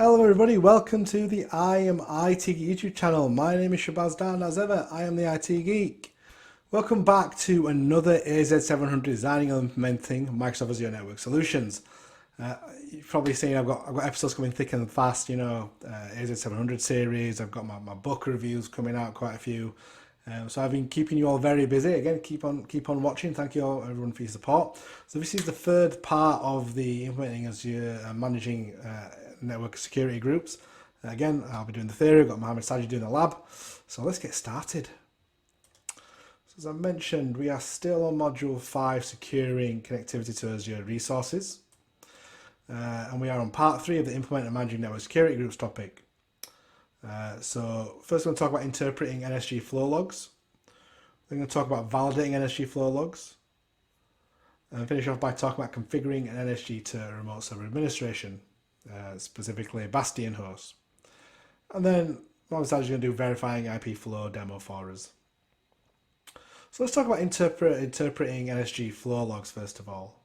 Hello everybody, welcome to the I Am IT Geek YouTube channel. My name is Shabazz Dan, as ever, I am the IT Geek. Welcome back to another AZ700 designing and implementing Microsoft Azure Network Solutions. You've probably seen I've got episodes coming thick and fast, AZ700 series, I've got my book reviews coming out, quite a few. So I've been keeping you all very busy. Again, keep on watching. Thank you all, everyone, for your support. So this is the third part of the implementing Azure managing network security groups. Again, I'll be doing the theory. I've got Mohammed Sajid doing the lab. So let's get started. So as I mentioned, we are still on module 5, securing connectivity to Azure resources. And we are on part 3 of the implement and managing network security groups topic. So first we're going to talk about interpreting NSG flow logs. We're going to talk about validating NSG flow logs. And finish off by talking about configuring an NSG to remote server administration, specifically Bastion hosts. And then Mohammed Sajid is going to do verifying IP flow demo for us. So let's talk about interpreting NSG flow logs first of all.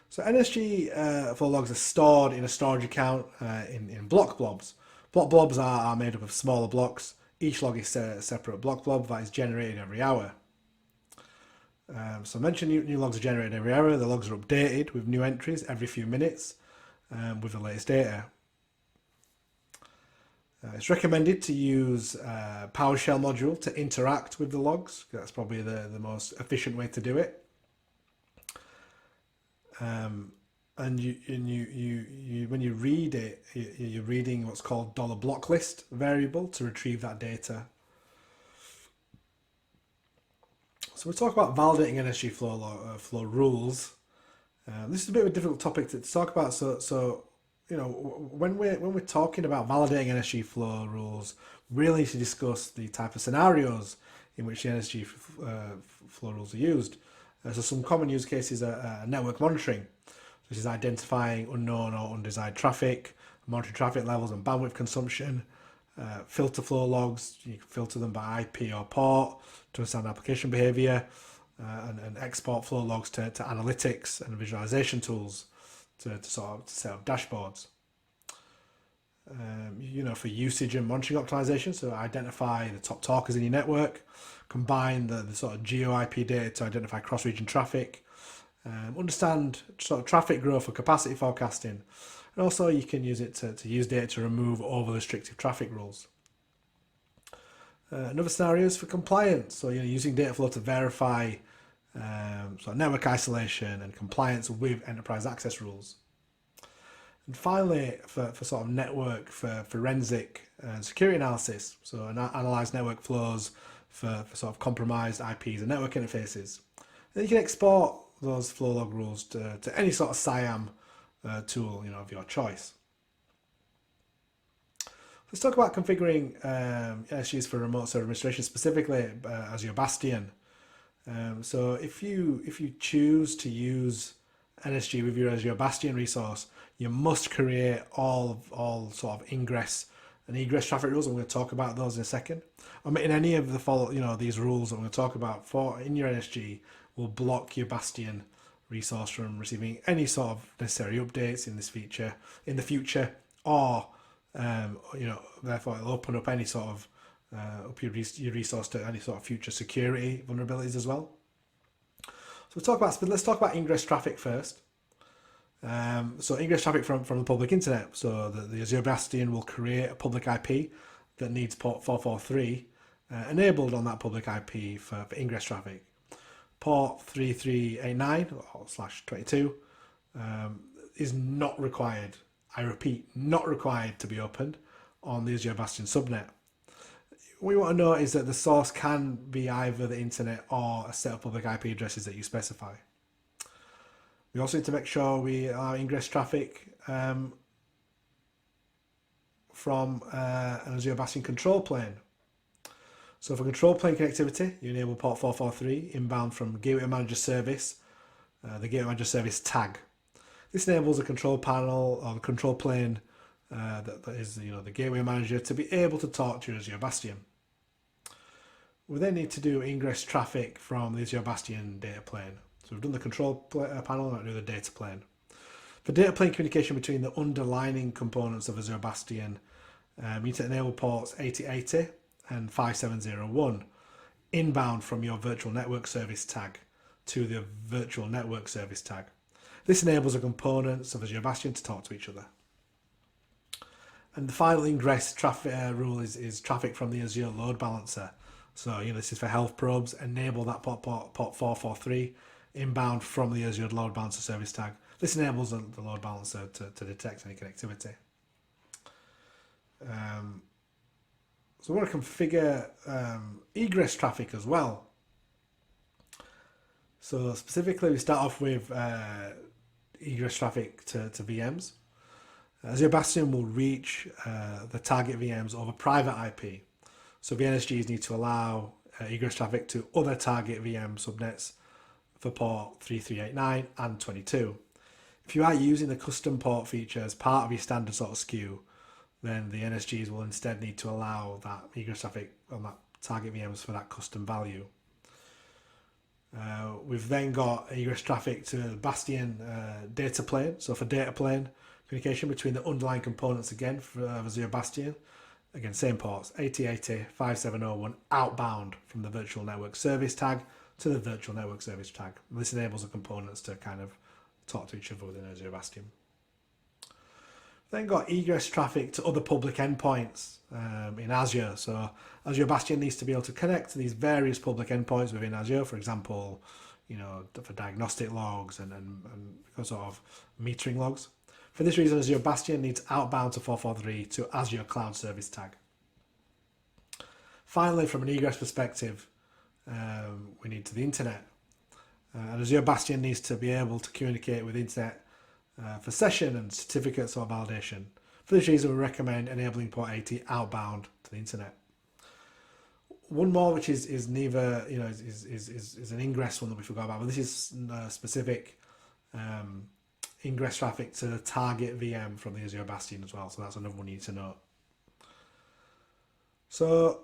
So NSG flow logs are stored in a storage account in block blobs. Block blobs are made up of smaller blocks. Each log is a separate block blob that is generated every hour. So I mentioned new logs are generated every hour. The logs are updated with new entries every few minutes with the latest data. It's recommended to use PowerShell module to interact with the logs. That's probably the most efficient way to do it. And when you read it, you're reading what's called $blocklist variable to retrieve that data. So we'll talk about validating NSG flow rules. This is a bit of a difficult topic to talk about. So when we're talking about validating NSG flow rules, we really need to discuss the type of scenarios in which the NSG flow rules are used. So some common use cases are network monitoring, which is identifying unknown or undesired traffic, monitoring traffic levels and bandwidth consumption, filter flow logs. You can filter them by IP or port to understand application behavior, and export flow logs to analytics and visualization tools to set up dashboards. For usage and monitoring optimization, so identify the top talkers in your network, combine the sort of geo IP data to identify cross-region traffic, understand sort of traffic growth for capacity forecasting, and also you can use it to use data to remove over restrictive traffic rules. Another scenario is for compliance, so using data flow to verify sort of network isolation and compliance with enterprise access rules. And finally, for sort of network for forensic and security analysis, so analyze network flows for sort of compromised IPs and network interfaces. Then you can export those flow log rules to any sort of SIAM tool of your choice. Let's talk about configuring NSGs for remote server administration, specifically Azure Bastion. So if you choose to use NSG with your Azure Bastion resource, you must create all sort of ingress and egress traffic rules. I'm going to talk about those in a second. Omitting any of the these rules that I'm going to talk about in your NSG will block your Bastion resource from receiving any sort of necessary updates in the future, or therefore it'll open up any sort of your resource to any sort of future security vulnerabilities as well. So let's talk about ingress traffic first. So ingress traffic from the public internet. So the Azure Bastion will create a public IP that needs port 443 enabled on that public IP for ingress traffic. Port 3389/22 is not required. I repeat, not required to be opened on the Azure Bastion subnet. What you want to know is that the source can be either the internet or a set of public IP addresses that you specify. We also need to make sure we allow ingress traffic from an Azure Bastion control plane. So for control plane connectivity, you enable port 443 inbound from Gateway Manager Service, the Gateway Manager Service tag. This enables a control panel or the control plane that is the Gateway Manager to be able to talk to your Azure Bastion. We then need to do ingress traffic from the Azure Bastion data plane. So we've done the control panel, now do the data plane. For data plane communication between the underlying components of Azure Bastion, you need to enable ports 8080 and 5701 inbound from your virtual network service tag to the virtual network service tag. This enables the components of Azure Bastion to talk to each other. And the final ingress traffic rule is traffic from the Azure load balancer. So this is for health probes. Enable that port 443 inbound from the Azure load balancer service tag. This enables the load balancer to detect any connectivity. So we want to configure egress traffic as well. So specifically, we start off with egress traffic to VMs. Azure Bastion will reach the target VMs over private IP. So the NSGs need to allow egress traffic to other target VM subnets for port 3389 and 22. If you are using the custom port feature as part of your standard sort of SKU, then the NSGs will instead need to allow that egress traffic on that target VMs for that custom value. We've then got egress traffic to Bastion data plane. So for data plane communication between the underlying components again for Azure Bastion, again same ports 8080, 5701 outbound from the virtual network service tag to the virtual network service tag. This enables the components to kind of talk to each other within Azure Bastion. Then got egress traffic to other public endpoints in Azure. So Azure Bastion needs to be able to connect to these various public endpoints within Azure, for example, for diagnostic logs and sort of metering logs. For this reason, Azure Bastion needs outbound to 443 to Azure Cloud Service Tag. Finally, from an egress perspective, we need to the internet. And Azure Bastion needs to be able to communicate with internet for session and certificates or validation. For this reason, we recommend enabling port 80 outbound to the internet. One more, which is neither, is an ingress one that we forgot about, but this is specific ingress traffic to the target VM from the Azure Bastion as well. So that's another one you need to know. So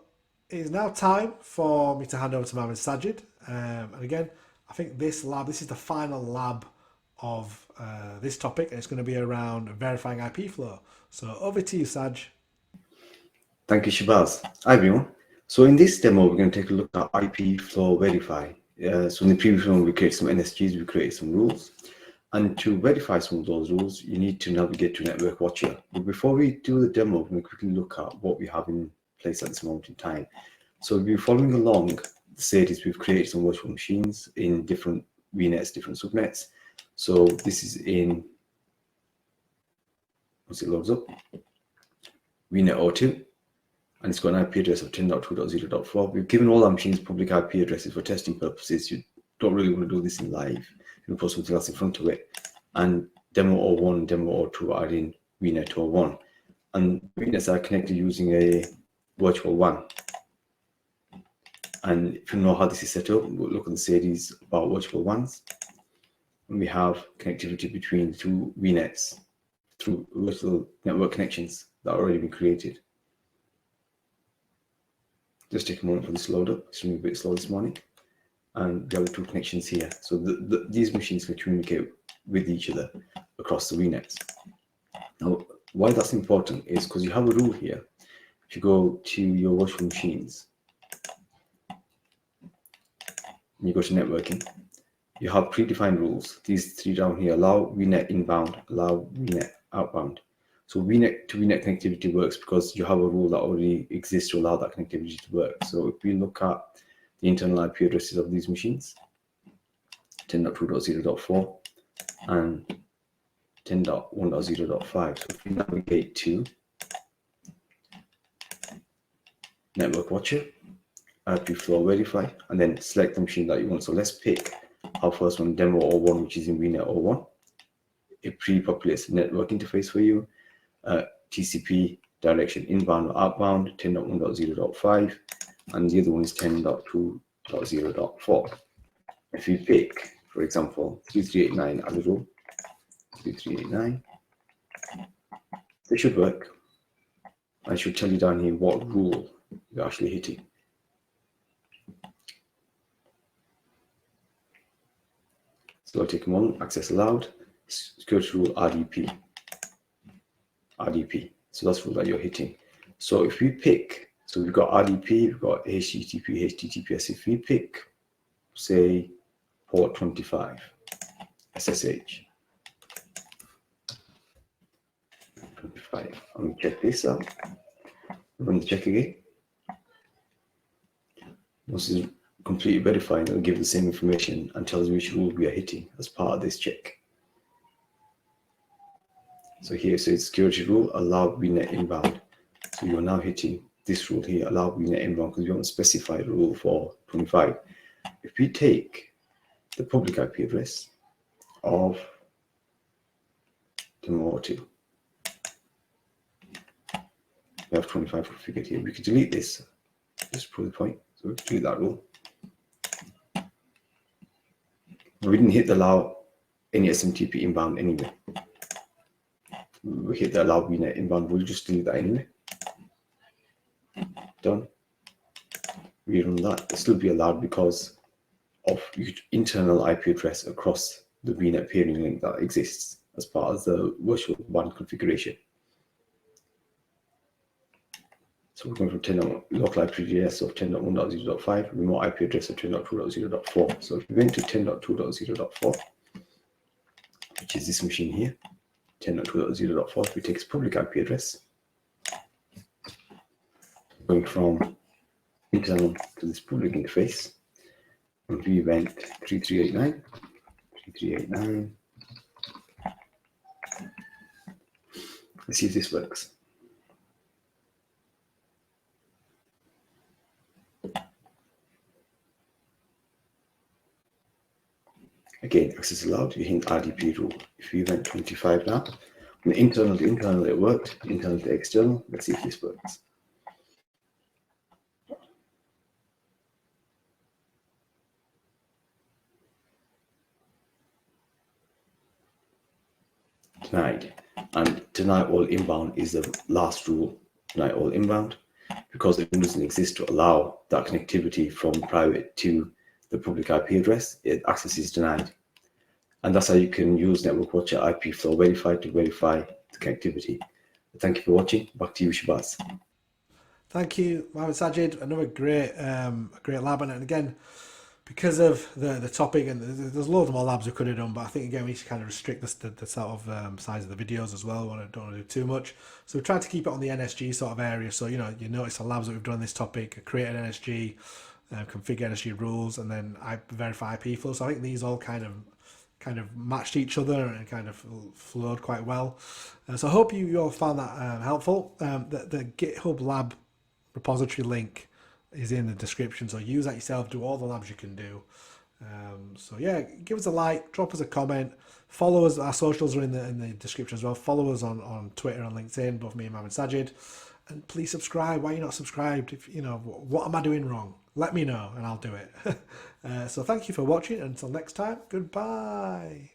it is now time for me to hand over to Mohammed Sajid. And again, I think this is the final lab of this topic, and it's going to be around verifying IP flow. So over to you, Saj. Thank you, Shabazz. Hi, everyone. So in this demo, we're going to take a look at IP flow verify. So in the previous one, we created some NSGs, we created some rules. And to verify some of those rules, you need to navigate to Network Watcher. But before we do the demo, we're going to quickly look at what we have in place at this moment in time. So if you're following along the series, we've created some virtual machines in different VNets, different subnets. So this is in, once it loads up, VNet 02, and it's got an IP address of 10.2.0.4. We've given all our machines public IP addresses for testing purposes. You don't really want to do this in live. You put something else in front of it. And demo 01 and demo 02 are in VNet 01. And VNets are connected using a virtual WAN. And if you know how this is set up, we'll look at the series about virtual WANs. And we have connectivity between two VNets through virtual network connections that have already been created. Just take a moment for this to load up. It's running a bit slow this morning. And we have the two connections here. So these machines can communicate with each other across the VNets. Now, why that's important is because you have a rule here. If you go to your virtual machines, and you go to networking, you have predefined rules. These three down here: allow VNet inbound, allow VNet outbound. So VNet to VNet connectivity works because you have a rule that already exists to allow that connectivity to work. So if we look at the internal IP addresses of these machines, 10.2.0.4 and 10.1.0.5. So if we navigate to Network Watcher, IP flow verify, and then select the machine that you want. So let's pick our first one, demo 01, which is in VNet 01. It pre-populates the network interface for you. TCP direction inbound or outbound, 10.1.0.5, and the other one is 10.2.0.4. If you pick, for example, 3389 as a rule, 3389, this should work. I should tell you down here what rule you're actually hitting. So I'll take a moment, access allowed. security rule RDP. RDP. So that's the rule that you're hitting. So if we pick, so we've got RDP, we've got HTTP, HTTPS. If we pick, say, port 25, SSH 25, and we check this out, run the check again. Once it's completely verified, it'll give the same information and tells which rule we are hitting as part of this check. So here it says security rule, allow VNet inbound. So you're now hitting this rule here, allow VNet inbound, because we haven't specified a rule for 25. If we take the public IP address of the motive, we have 25 configured here. We could delete this, just prove the point. So we delete that rule. We didn't hit the allow any SMTP inbound anyway. We hit the allow VNet inbound, we'll just delete that anyway. Done. We run that, it'll still be allowed because of internal IP address across the VNet peering link that exists as part of the virtual WAN configuration. So we're going from 10. Local IP address of 10.1.0.5, remote IP address of 10.2.0.4. So if we went to 10.2.0.4, which is this machine here, 10.2.0.4, if we take its public IP address, going from internal to this public interface, and we went 3389, 3389. Let's see if this works. Again, access allowed, you hit RDP rule. If we went 25 now, from internal to internal it worked, internal to external, let's see if this works. Denied. And deny all inbound is the last rule, deny all inbound, because it doesn't exist to allow that connectivity from private to the public IP address, access is denied. And that's how you can use Network Watcher IP Flow Verify to verify the connectivity. Thank you for watching. Back to you, Shabazz. Thank you, Mohammed Sajid. Another great lab, and again, because of the topic, and there's loads more labs we could have done, but I think again we need to kind of restrict the sort of size of the videos as well. Don't want to do too much, so we tried to keep it on the NSG sort of area. So you notice the labs that we've done on this topic: create an NSG, configure NSG rules, and then verify IP flow. So I think these all kind of matched each other and kind of flowed quite well. So I hope you all found that helpful. The GitHub lab repository link is in the description, so use that yourself, do all the labs you can do. So yeah, give us a like, drop us a comment, follow us. Our socials are in the description as well. Follow us on Twitter and LinkedIn, both me and Mohammed Sajid, and please subscribe. Why are you not subscribed? If what am I doing wrong, let me know and I'll do it. So thank you for watching, and until next time, goodbye.